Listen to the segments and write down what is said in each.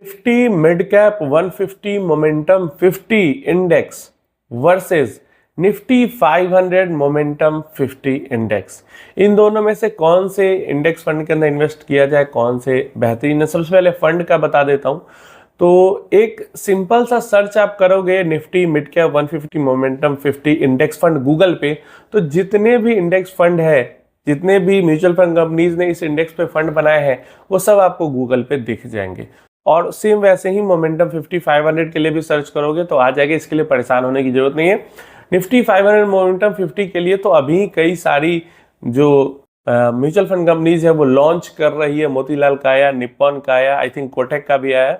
Nifty mid cap 150 momentum 50 index versus Nifty 500 momentum 50 index, इन दोनों में से कौन से इंडेक्स फंड के अंदर इन्वेस्ट किया जाए, कौन से बेहतरीन है। सबसे पहले फंड का बता देता हूं। तो एक सिंपल सा सर्च आप करोगे Nifty mid cap 150 momentum 50 index fund Google पे, तो जितने भी इंडेक्स फंड है, जितने भी म्यूचुअल फंड कंपनीज ने इस इंडेक्स पे फंड बनाए हैं, वो सब आपको गूगल पे दिख जाएंगे। और सेम वैसे ही मोमेंटम 50 500 के लिए भी सर्च करोगे तो आ जाएगा, इसके लिए परेशान होने की जरूरत नहीं है। निफ्टी 500 मोमेंटम 50 के लिए तो अभी कई सारी जो म्यूचुअल फंड कंपनीज है वो लॉन्च कर रही है। मोतीलाल का आया, निप्पॉन का आया, आई थिंक कोटक का भी आया,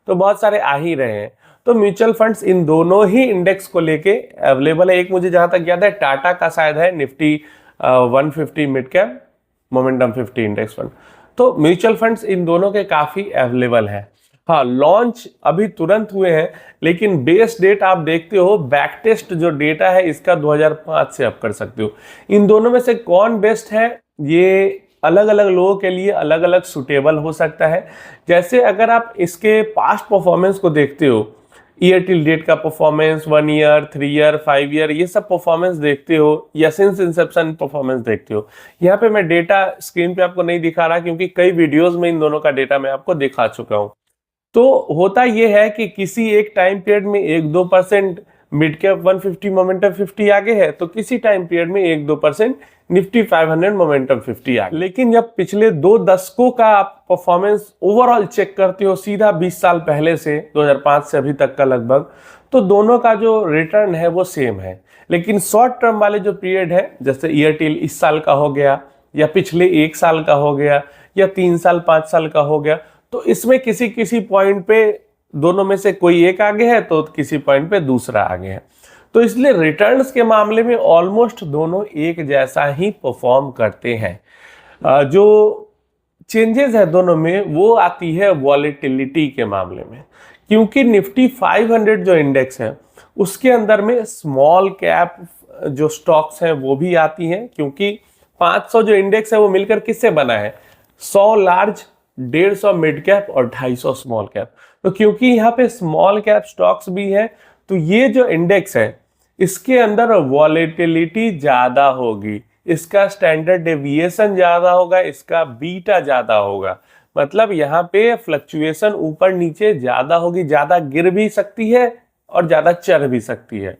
तो बहुत सारे आ ही रहे हैं। तो म्यूचुअल फंड्स इन दोनों ही इंडेक्स को लेके अवेलेबल है। एक मुझे जहां तक याद है टाटा का शायद है Nifty 150 mid cap momentum 50 index fund. तो म्यूचुअल फंड्स इन दोनों के काफी अवेलेबल है। हाँ, लॉन्च अभी तुरंत हुए हैं, लेकिन बेस डेट आप देखते हो, बैक टेस्ट जो डेटा है इसका 2005 से आप कर सकते हो। इन दोनों में से कौन बेस्ट है, ये अलग अलग लोगों के लिए अलग अलग सुटेबल हो सकता है। जैसे अगर आप इसके पास्ट परफॉर्मेंस को देखते हो, ईयर टिल डेट का परफॉर्मेंस, 1 ईयर, 3 ईयर, 5 ईयर, ये सब परफॉर्मेंस देखते हो या सिंस इंसेप्शन परफॉर्मेंस देखते हो। यहाँ पे मैं डेटा स्क्रीन पे आपको नहीं दिखा रहा क्योंकि कई वीडियोस में इन दोनों का डेटा मैं आपको दिखा चुका हूँ। तो होता यह है कि किसी एक टाइम पीरियड में 1-2% मिड कैप 150 मोमेंटम 50 आगे है, तो किसी टाइम पीरियड में 1-2% निफ्टी 500 मोमेंटम 50 आगे। लेकिन जब पिछले 2 दशकों का आप परफॉर्मेंस ओवरऑल चेक करते हो, सीधा 20 साल पहले से 2005 से अभी तक का लगभग, तो दोनों का जो रिटर्न है वो सेम है। लेकिन शॉर्ट टर्म वाले जो पीरियड है, जैसे ईयर टिल इस साल का हो गया या पिछले 1 साल का हो गया या 3 साल 5 साल का हो गया, तो इसमें किसी किसी पॉइंट पे दोनों में से कोई एक आगे है तो किसी पॉइंट पे दूसरा आगे है। तो इसलिए रिटर्न्स के मामले में ऑलमोस्ट दोनों एक जैसा ही परफॉर्म करते हैं। जो चेंजेस है दोनों में वो आती है वॉलेटिलिटी के मामले में, क्योंकि निफ्टी 500 जो इंडेक्स है उसके अंदर में स्मॉल कैप जो स्टॉक्स हैं वो भी आती हैं, क्योंकि 500 जो इंडेक्स है वो मिलकर किससे बना है, 100 लार्ज, 150 मिड कैप और 250 स्मॉल कैप। तो क्योंकि यहाँ पे स्मॉल कैप स्टॉक्स भी है, तो ये जो इंडेक्स है इसके अंदर वॉलेटिलिटी ज्यादा होगी, इसका स्टैंडर्ड डेविएशन ज्यादा होगा, इसका बीटा ज्यादा होगा। मतलब यहाँ पे फ्लक्चुएशन ऊपर नीचे ज्यादा होगी, ज्यादा गिर भी सकती है और ज्यादा चढ़ भी सकती है।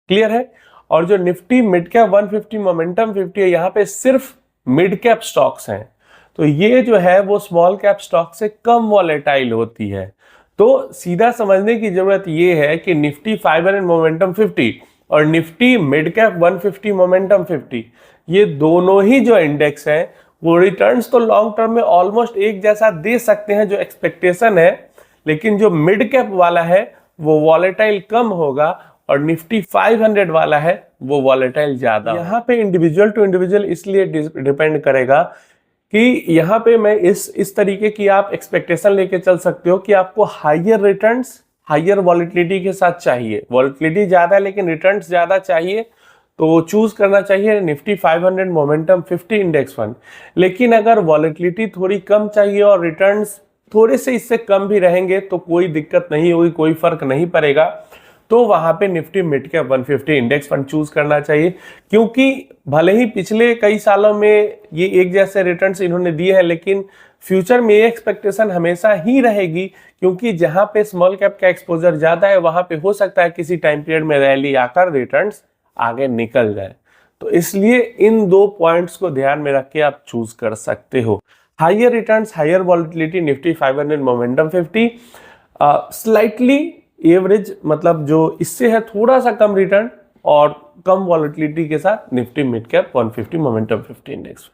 क्लियर है। और जो निफ्टी मिड कैप 150 मोमेंटम 50 है, यहाँ पे सिर्फ मिड कैप स्टॉक्स हैं, तो ये जो है वो स्मॉल कैप स्टॉक से कम वॉलेटाइल होती है। तो सीधा समझने की जरूरत ये है कि निफ्टी 500 मोमेंटम 50 और निफ्टी मिड कैप 150 मोमेंटम 50, ये दोनों ही जो इंडेक्स हैं वो रिटर्न्स तो लॉन्ग टर्म में ऑलमोस्ट एक जैसा दे सकते हैं जो एक्सपेक्टेशन है, लेकिन जो मिड कैप वाला है वो वॉलेटाइल कम होगा और निफ्टी 500 वाला है वो वॉलेटाइल ज्यादा। यहाँ पे इंडिविजुअल टू इंडिविजुअल इसलिए डिपेंड करेगा कि यहाँ पे मैं इस तरीके की आप एक्सपेक्टेशन लेके चल सकते हो कि आपको हायर रिटर्न्स हायर वॉलेटिलिटी के साथ चाहिए, वॉलेटिलिटी ज्यादा है लेकिन रिटर्न्स ज्यादा चाहिए, तो चूज करना चाहिए निफ्टी 500 मोमेंटम 50 इंडेक्स फंड। लेकिन अगर वॉलेटिलिटी थोड़ी कम चाहिए और रिटर्न्स थोड़े से इससे कम भी रहेंगे तो कोई दिक्कत नहीं होगी, कोई फर्क नहीं पड़ेगा, तो वहां पे Nifty mid cap 150 index fund choose करना चाहिए। क्योंकि भले ही पिछले कई सालों में ये एक जैसे रिटर्न्स इन्होंने दिए हैं, लेकिन फ्यूचर में ये एक्सपेक्टेशन हमेशा ही रहेगी, क्योंकि जहां पे स्मॉल कैप का एक्सपोजर ज्यादा है वहां पे हो सकता है किसी टाइम पीरियड में रैली आकर रिटर्न्स आगे निकल जाए। तो इसलिए इन 2 पॉइंट्स को ध्यान में रख के आप चूज कर सकते हो। Higher returns, higher volatility Nifty 500 momentum 50, slightly average मतलब जो इससे है थोड़ा सा कम रिटर्न और कम वॉलेटिलिटी के साथ Nifty mid cap 150 momentum 50 index.